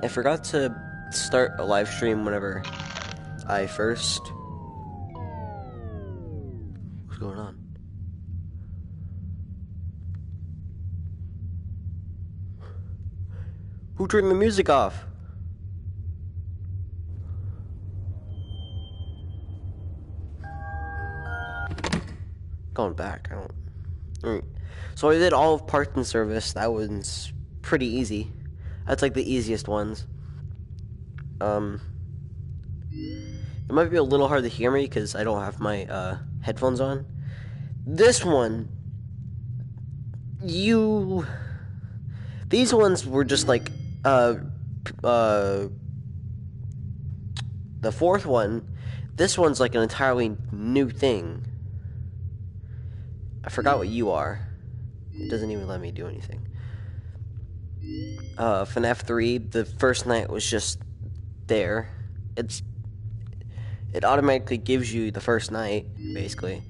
I forgot to start a live stream whenever I first. What's going on? Who turned the music off? Going back, I don't. Alright. So I did all of parts and service. That was pretty easy. That's like the easiest ones. It might be a little hard to hear me because I don't have my headphones on. This one, these ones were just like, the fourth one, this one's like an entirely new thing. I forgot what you are. It doesn't even let me do anything. FNAF 3, the first night was just there. It automatically gives you the first night, basically.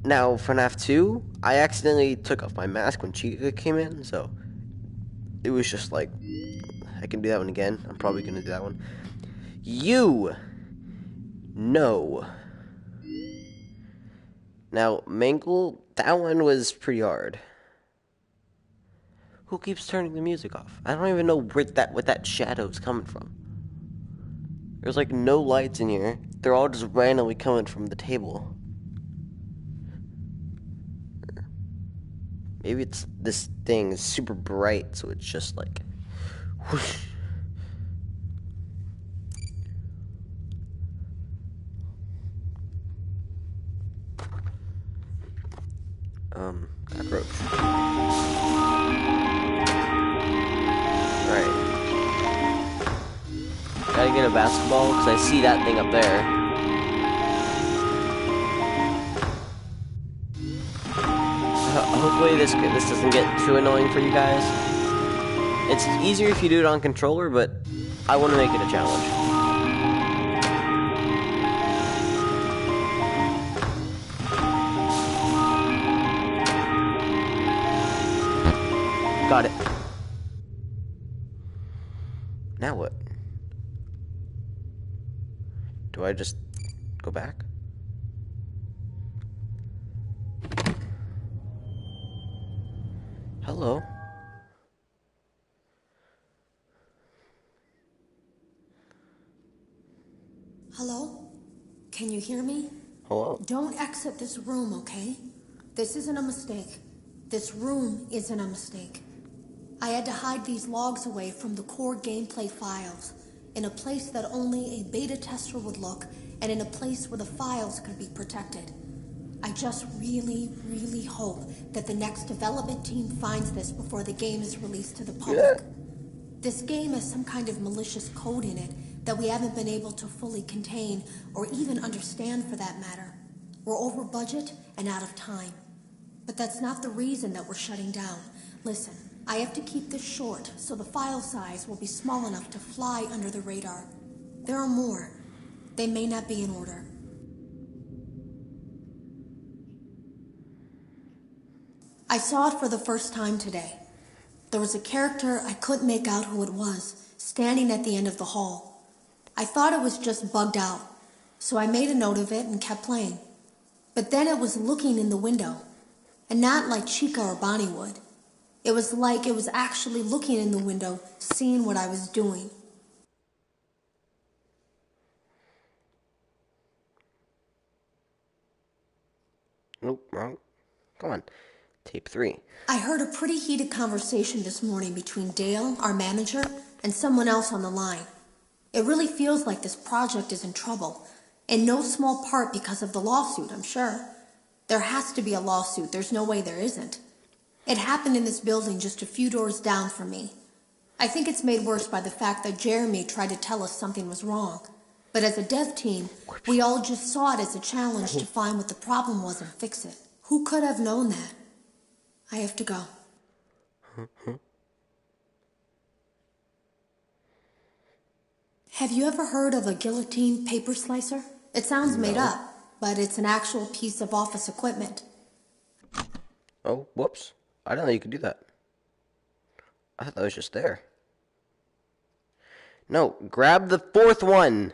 Now, FNAF 2, I accidentally took off my mask when Chica came in, so it was just like, I can do that one again. I'm probably going to do that one. No. Now, Mangle, that one was pretty hard. Who keeps turning the music off? I don't even know what that shadow's coming from. There's like no lights in here. They're all just randomly coming from the table. Maybe it's this thing is super bright, so it's just like whoosh. Cockroach. Alright. Gotta get a basketball, because I see that thing up there. Hopefully this doesn't get too annoying for you guys. It's easier if you do it on controller, but I want to make it a challenge. Got it. Now what? Do I just go back? Hello? Hello? Can you hear me? Hello? Don't exit this room, okay? This isn't a mistake. This room isn't a mistake. I had to hide these logs away from the core gameplay files, in a place that only a beta tester would look, and in a place where the files could be protected. I just really, really hope that the next development team finds this before the game is released to the public. This game has some kind of malicious code in it that we haven't been able to fully contain, or even understand for that matter. We're over budget and out of time. But that's not the reason that we're shutting down. Listen, I have to keep this short, so the file size will be small enough to fly under the radar. There are more. They may not be in order. I saw it for the first time today. There was a character I couldn't make out who it was, standing at the end of the hall. I thought it was just bugged out, so I made a note of it and kept playing. But then it was looking in the window, and not like Chica or Bonnie would. It was like it was actually looking in the window, seeing what I was doing. Nope, wrong. Come on. Tape 3. I heard a pretty heated conversation this morning between Dale, our manager, and someone else on the line. It really feels like this project is in trouble, in no small part because of the lawsuit, I'm sure. There has to be a lawsuit, there's no way there isn't. It happened in this building just a few doors down from me. I think it's made worse by the fact that Jeremy tried to tell us something was wrong. But as a dev team, we all just saw it as a challenge to find what the problem was and fix it. Who could have known that? I have to go. Have you ever heard of a guillotine paper slicer? It sounds made up, but it's an actual piece of office equipment. Oh, whoops. I didn't know you could do that. I thought that was just there. No, grab the fourth one.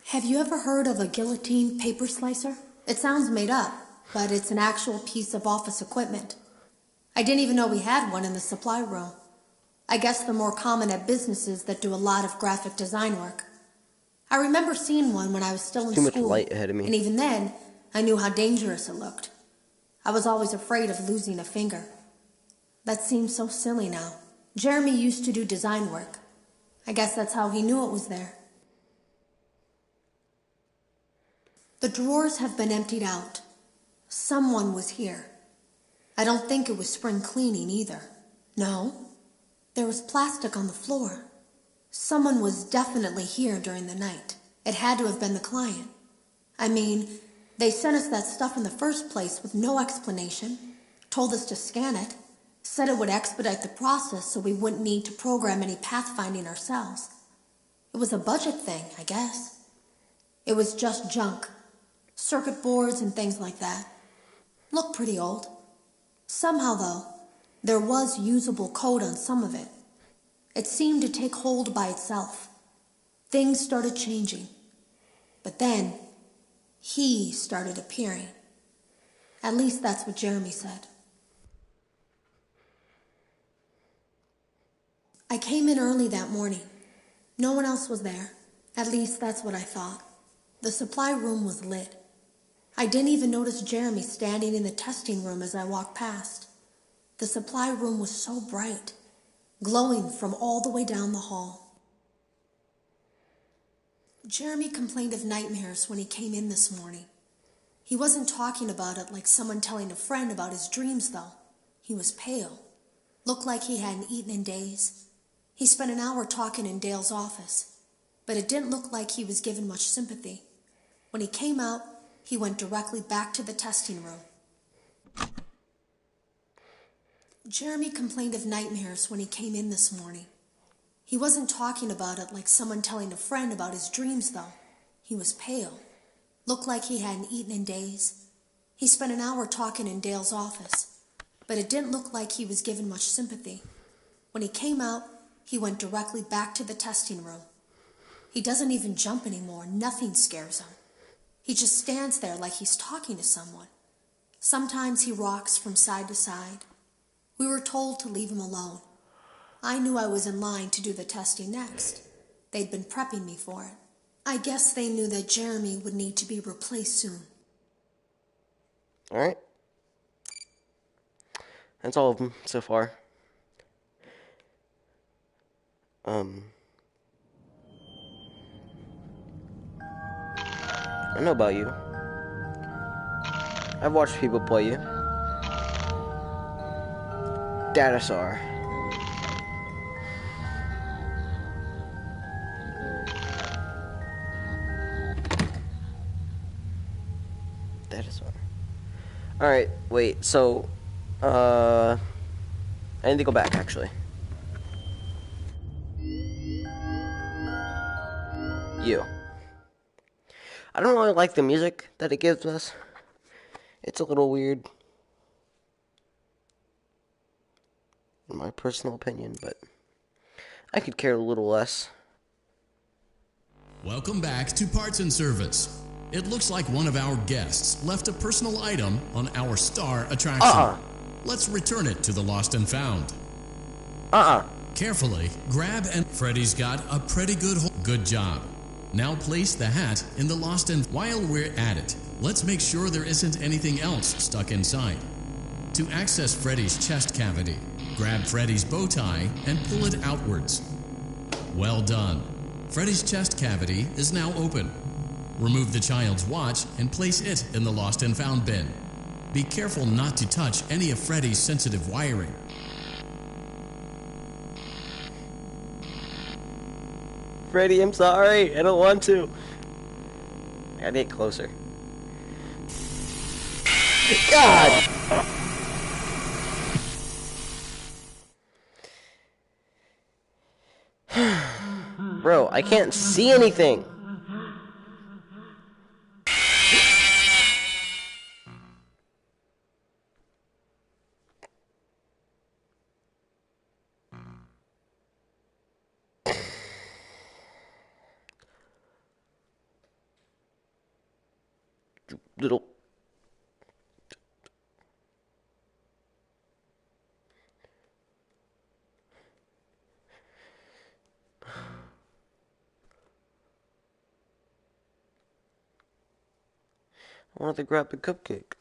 Have you ever heard of a guillotine paper slicer? It sounds made up, but it's an actual piece of office equipment. I didn't even know we had one in the supply room. I guess they're more common at businesses that do a lot of graphic design work. I remember seeing one when I was still in Too much school, light ahead of me. and even then, I knew how dangerous it looked. I was always afraid of losing a finger. That seems so silly now. Jeremy used to do design work. I guess that's how he knew it was there. The drawers have been emptied out. Someone was here. I don't think it was spring cleaning either. No, there was plastic on the floor. Someone was definitely here during the night. It had to have been the client. I mean, they sent us that stuff in the first place with no explanation, told us to scan it, said it would expedite the process so we wouldn't need to program any pathfinding ourselves. It was a budget thing, I guess. It was just junk. Circuit boards and things like that. Looked pretty old. Somehow, though, there was usable code on some of it. It seemed to take hold by itself. Things started changing. But then, he started appearing. At least that's what Jeremy said. I came in early that morning. No one else was there. At least that's what I thought. The supply room was lit. I didn't even notice Jeremy standing in the testing room as I walked past. The supply room was so bright, glowing from all the way down the hall. Jeremy complained of nightmares when he came in this morning. He wasn't talking about it like someone telling a friend about his dreams, though. He was pale. Looked like he hadn't eaten in days. He spent an hour talking in Dale's office, but it didn't look like he was given much sympathy. When he came out, he went directly back to the testing room. Jeremy complained of nightmares when he came in this morning. He wasn't talking about it like someone telling a friend about his dreams, though. He was pale. Looked like he hadn't eaten in days. He spent an hour talking in Dale's office, but it didn't look like he was given much sympathy. When he came out, he went directly back to the testing room. He doesn't even jump anymore. Nothing scares him. He just stands there like he's talking to someone. Sometimes he rocks from side to side. We were told to leave him alone. I knew I was in line to do the testing next. They'd been prepping me for it. I guess they knew that Jeremy would need to be replaced soon. Alright. That's all of them so far. I know about you. I've watched people play you. Datasar. Datasar. Alright, wait, so, I need to go back, actually. You. I don't really like the music that it gives us. It's a little weird. In my personal opinion, but I could care a little less. Welcome back to Parts and Service. It looks like one of our guests left a personal item on our star attraction. Let's return it to the Lost and Found. Carefully grab and Freddy's got a pretty good job. Now place the hat in the Lost and while we're at it, let's make sure there isn't anything else stuck inside. To access Freddy's chest cavity, grab Freddy's bow tie and pull it outwards. Well done. Freddy's chest cavity is now open. Remove the child's watch and place it in the Lost and Found bin. Be careful not to touch any of Freddy's sensitive wiring. Freddy, I'm sorry. I don't want to. I gotta get closer. God! Bro, I can't see anything. little. I wanted to grab the cupcake.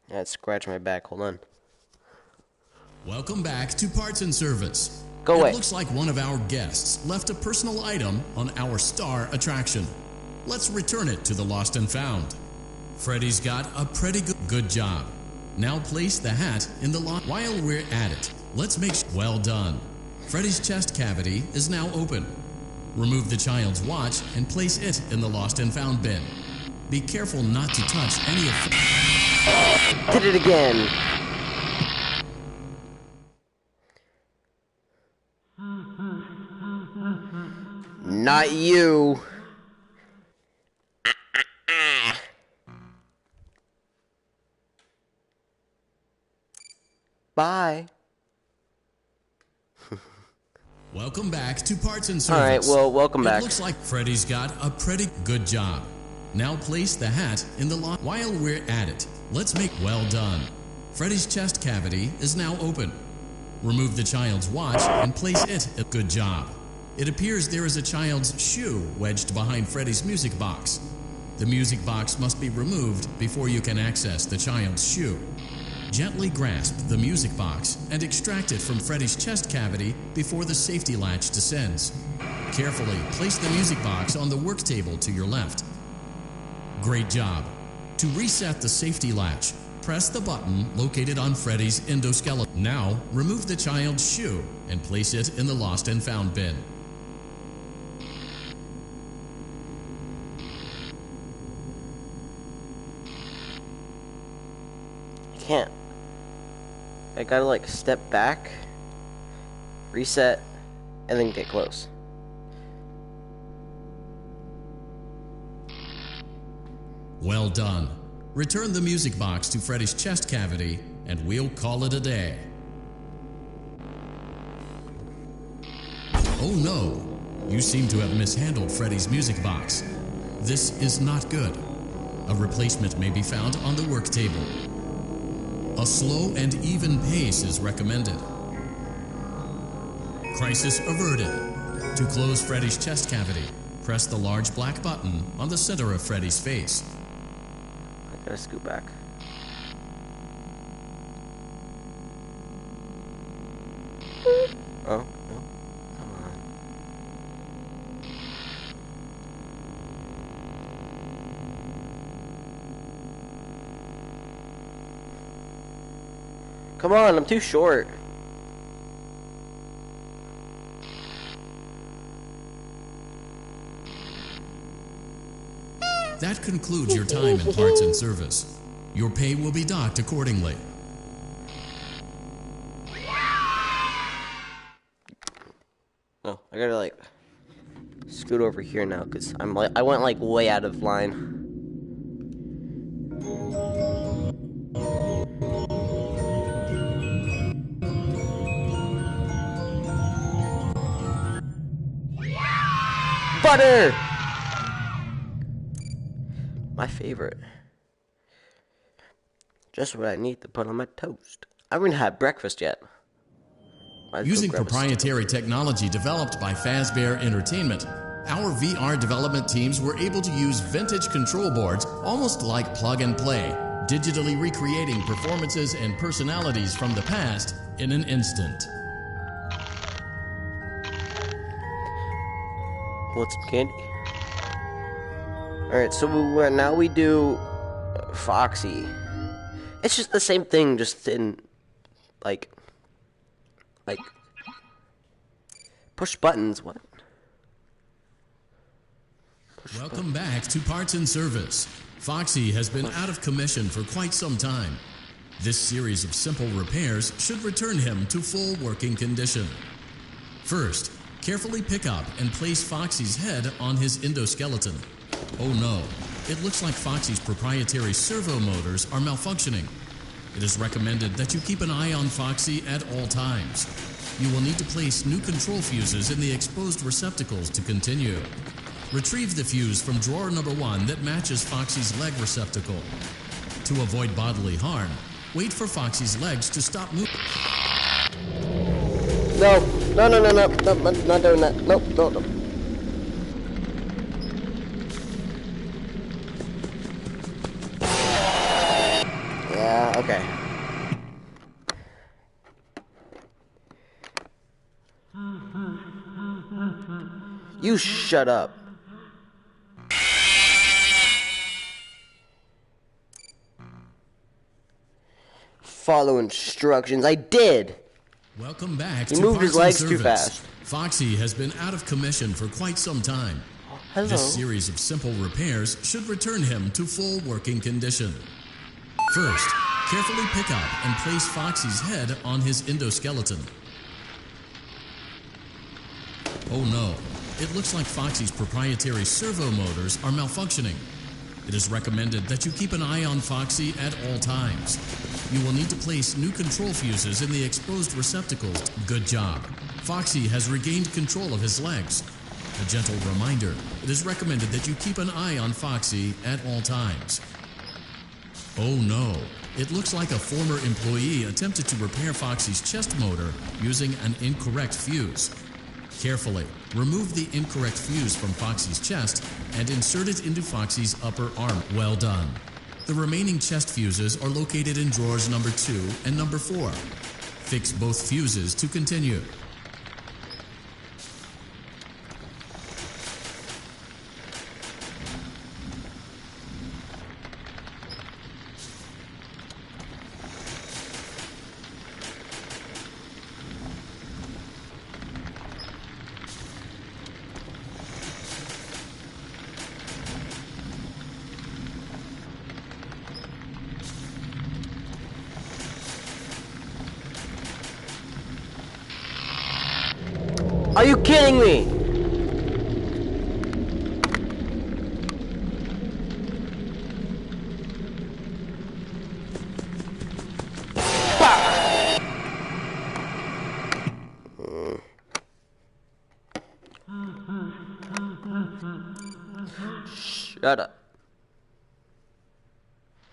Yeah, it scratched my back. Hold on. Welcome back to Parts and Service. Go away. It looks like one of our guests left a personal item on our star attraction. Let's return it to the Lost and Found. Freddy's got a pretty good job. Now place the hat in the lock. While we're at it, let's make sure. Well done. Freddy's chest cavity is now open. Remove the child's watch and place it in the Lost and Found bin. Be careful not to touch any of. Did it again. Not you. Bye. Welcome back to Parts and Service. All right, well, welcome back. It looks like Freddy's got a pretty good job. Now place the hat in the lock. While we're at it, let's make. Well done. Freddy's chest cavity is now open. Remove the child's watch and place it. Good job. It appears there is a child's shoe wedged behind Freddy's music box. The music box must be removed before you can access the child's shoe. Gently grasp the music box and extract it from Freddy's chest cavity before the safety latch descends. Carefully place the music box on the work table to your left. Great job. To reset the safety latch, press the button located on Freddy's endoskeleton. Now, remove the child's shoe and place it in the Lost and Found bin. Can't. I gotta like step back, reset, and then get close. Well done. Return the music box to Freddy's chest cavity and we'll call it a day. Oh no, you seem to have mishandled Freddy's music box. This is not good. A replacement may be found on the work table. A slow and even pace is recommended. Crisis averted. To close Freddy's chest cavity, press the large black button on the center of Freddy's face. I gotta scoot back. Oh, no. Come on. Come on, I'm too short. That concludes your time in Parts and Service. Your pay will be docked accordingly. Oh, I gotta like scoot over here now because I went like way out of line. Butter! My favorite. Just what I need to put on my toast. I haven't had breakfast yet. Using proprietary technology developed by Fazbear Entertainment, our VR development teams were able to use vintage control boards almost like plug and play, digitally recreating performances and personalities from the past in an instant. What's candy? Alright, so now we do Foxy. It's just the same thing, just in like push buttons. What? Welcome back to Parts and Service. Foxy has been out of commission for quite some time. This series of simple repairs should return him to full working condition. First, carefully pick up and place Foxy's head on his endoskeleton. Oh no, it looks like Foxy's proprietary servo motors are malfunctioning. It is recommended that you keep an eye on Foxy at all times. You will need to place new control fuses in the exposed receptacles to continue. Retrieve the fuse from drawer number 1 that matches Foxy's leg receptacle. To avoid bodily harm, wait for Foxy's legs to stop moving. No, no, no, no, no, no, not doing that. Nope, no, no. Yeah, okay. You shut up. Follow instructions. I did. Welcome back He to moved Parts his legs and too Service. fast. Foxy has been out of commission for quite some time. Hello. This series of simple repairs should return him to full working condition. First, carefully pick up and place Foxy's head on his endoskeleton. Oh no, it looks like Foxy's proprietary servo motors are malfunctioning. It is recommended that you keep an eye on Foxy at all times. You will need to place new control fuses in the exposed receptacles. Good job. Foxy has regained control of his legs. A gentle reminder, it is recommended that you keep an eye on Foxy at all times. Oh no, it looks like a former employee attempted to repair Foxy's chest motor using an incorrect fuse. Carefully, remove the incorrect fuse from Foxy's chest and insert it into Foxy's upper arm. Well done. The remaining chest fuses are located in drawers number 2 and number 4. Fix both fuses to continue. Are you kidding me? Shut up.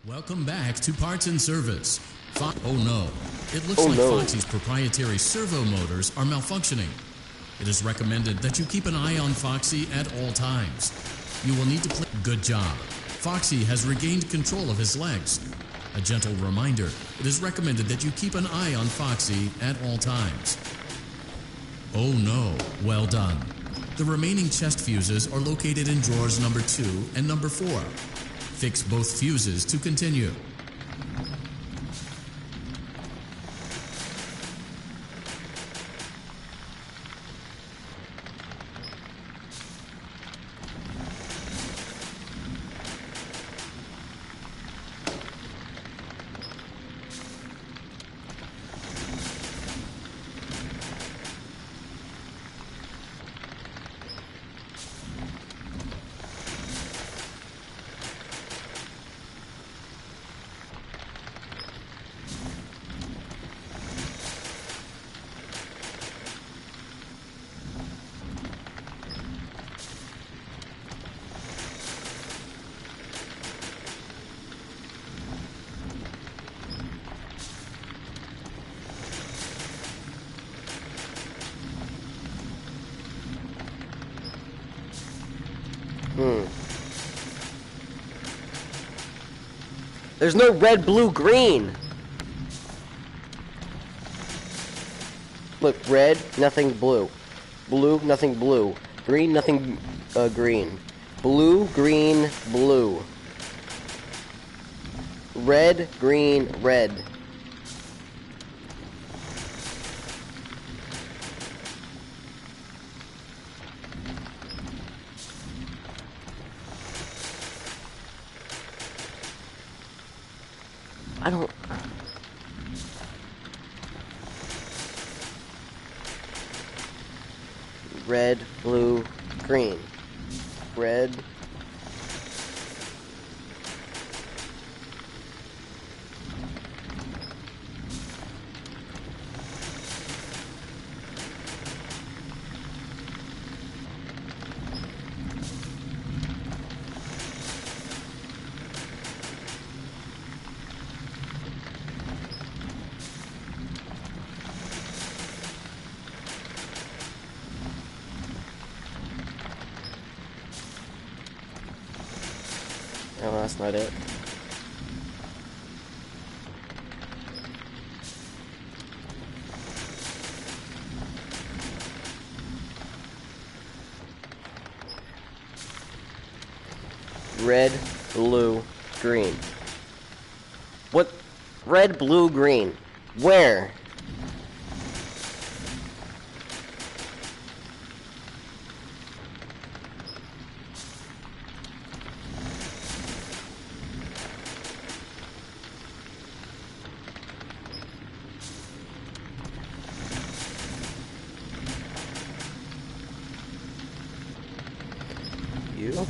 Welcome back to Parts and Service. Oh no, it looks Oh, like no. Foxy's proprietary servo motors are malfunctioning. It is recommended that you keep an eye on Foxy at all times. You will need to play. Good job. Foxy has regained control of his legs. A gentle reminder, it is recommended that you keep an eye on Foxy at all times. Oh no, well done. The remaining chest fuses are located in drawers number 2 and number 4. Fix both fuses to continue. There's no red, blue, green. Look, red, nothing blue. Blue, nothing blue. Green, nothing green. Blue, green, blue. Red, green, red. I don't... Red, blue, green. Red. that's not it. Red, blue, green. What? Red, blue, green. Where? You?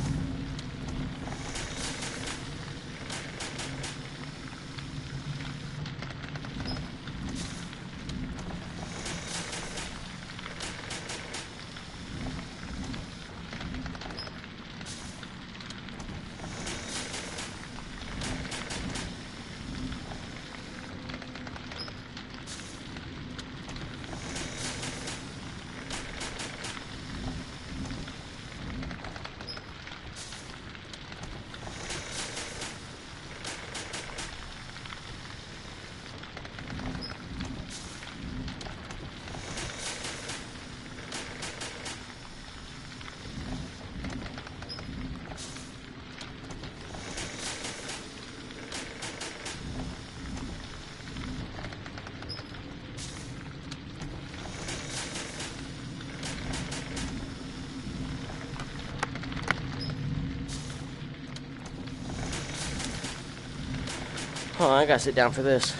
Oh, I gotta sit down for this.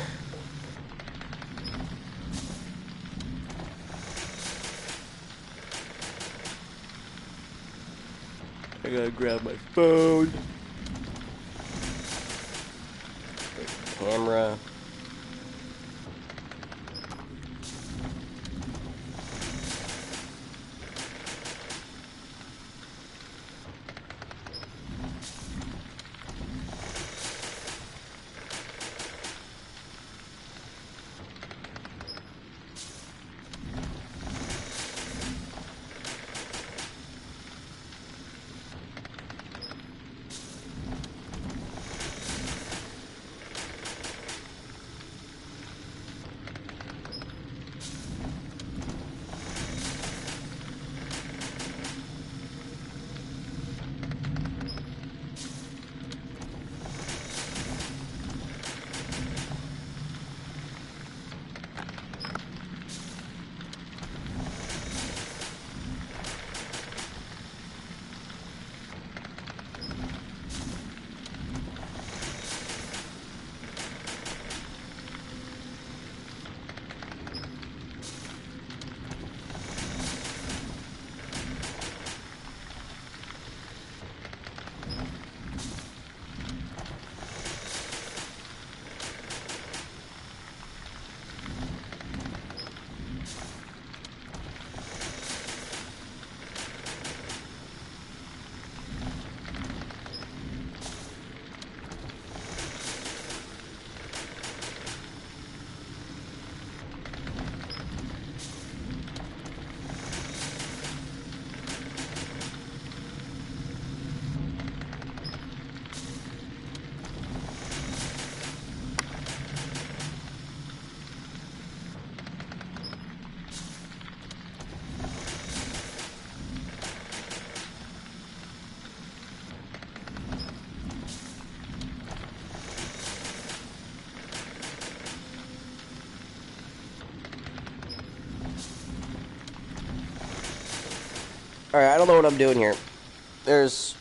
I gotta grab my phone. Camera. Alright, I don't know what I'm doing here. There's...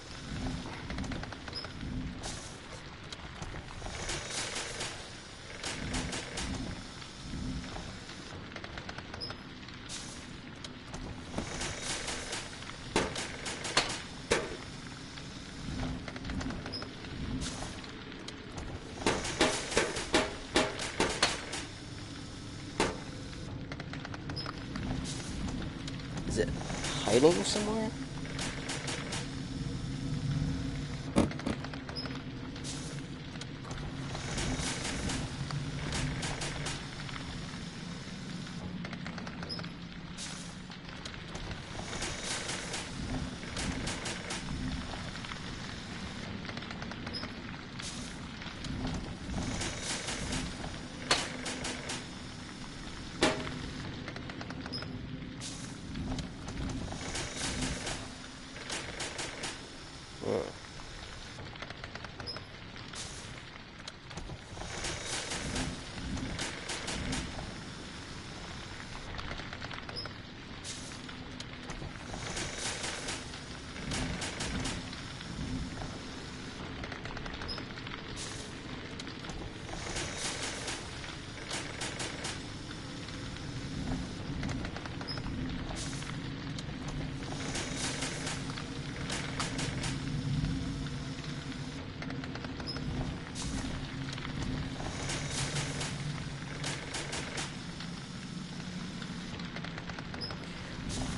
Is it hiding somewhere?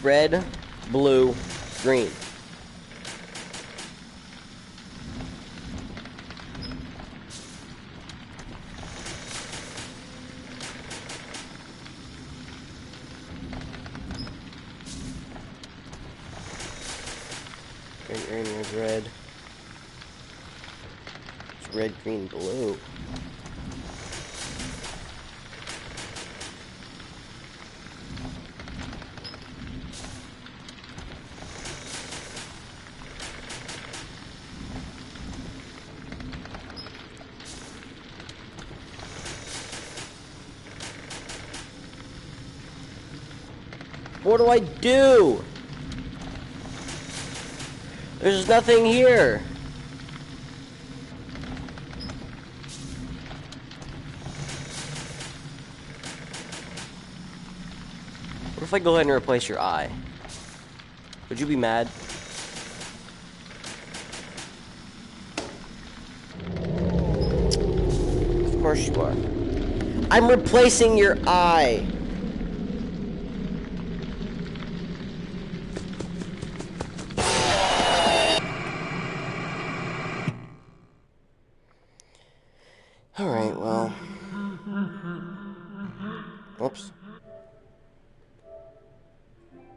red, blue, green. Green, there's red. It's red, green, blue. What do I do? There's nothing here. What if I go ahead and replace your eye? Would you be mad? Of course you are. I'm replacing your eye.